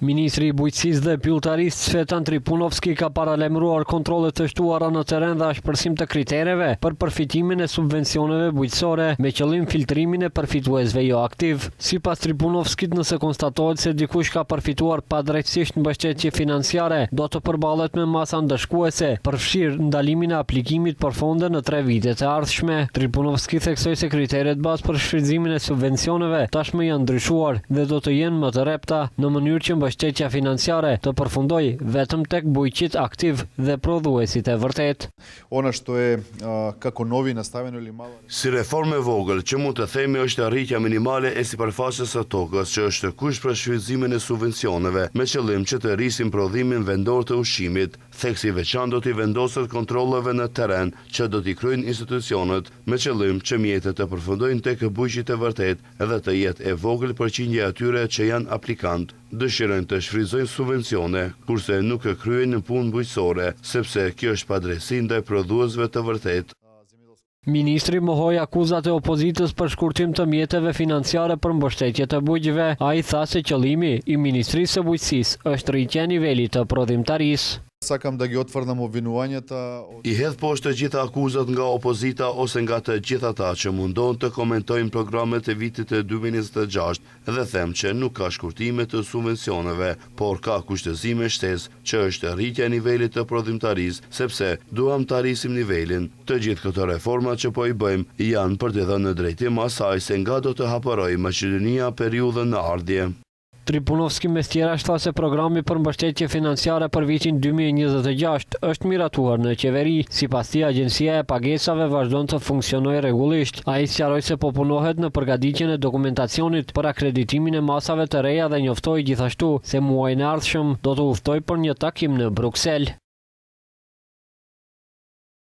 Ministri i Bujqësisë dhe Pyllëtarisë Cvetan Tripunovski ka paralajmëruar kontrolle të shtuara në teren dhe ashpërsim të kritereve për përfitimin e subvencioneve bujqësore me qëllim filtrimin e përfituesve jo aktiv. Sipas Tripunovskit, nëse konstatohet se dikush ka përfituar padrejtësisht mbështetje financiare, do të përballet me masa ndëshkuese, përfshirë ndalimin e aplikimit për fonde në 3 vitet e ardhshme. Tripunovski theksoi se kriteret bazë për shfrytëzimin e subvencioneve tashmë janë ndryshuar dhe do të jenë më të repta në mënyrë që mbështetja financiare të përfundoj vetëm tek bujqit aktiv dhe prodhuesit e vërtet. Si reformë e vogël që mund të themi është arritja minimale e sipërfaqes së tokës, që është kusht për shfrytëzimin e subvencioneve me qëllim që të rrisim prodhimin vendor të ushqimit. Theksi veçantë do t'i vendoset kontrolleve në teren që do t'i kryejnë institucionet me qëllim që mjetet të përfundojnë tek bujqit e vërtet edhe të jetë e vogël përqindja atyre që janë aplikant. Dëshirojnë të shfrytëzojnë subvencione, kurse nuk e kryejnë në punë bujqësore, sepse kjo është padrejtësi ndaj prodhuesve të vërtet. Ministri mohoi akuzat e opozitës për shkurtim të mjeteve financiare për mbështetje të bujqëve. Ai tha se qëllimi i Ministrisë së Bujqësisë është rritja e nivelit të prodhimtarisë. I hedh poshtë të gjitha akuzat nga opozita ose nga të gjitha ata që mundon të komentojnë programet e vitit e 2026 dhe them që nuk ka shkurtime të subvencioneve, por ka kushtëzime shtesë që është rritja e nivelit të prodhimtarisë, sepse duam të arrisim nivelin. Të gjithë këto reforma që po i bëjmë janë për të dhënë në drejtim asaj se nga do të hapërojë Maqedonia periudhën në ardhje. Tripunovski mes tjera tha se programi për mbështetje financiare për vitin 2026 është miratuar në qeveri. Sipas tij, agjencia e pagesave vazhdon të funksionojë rregullisht. Ai sqaroi se po punohet në përgatitjen e dokumentacionit për akreditimin e masave të reja dhe njoftoi gjithashtu se muajin e ardhshëm do të udhtoj për një takim në Bruksel.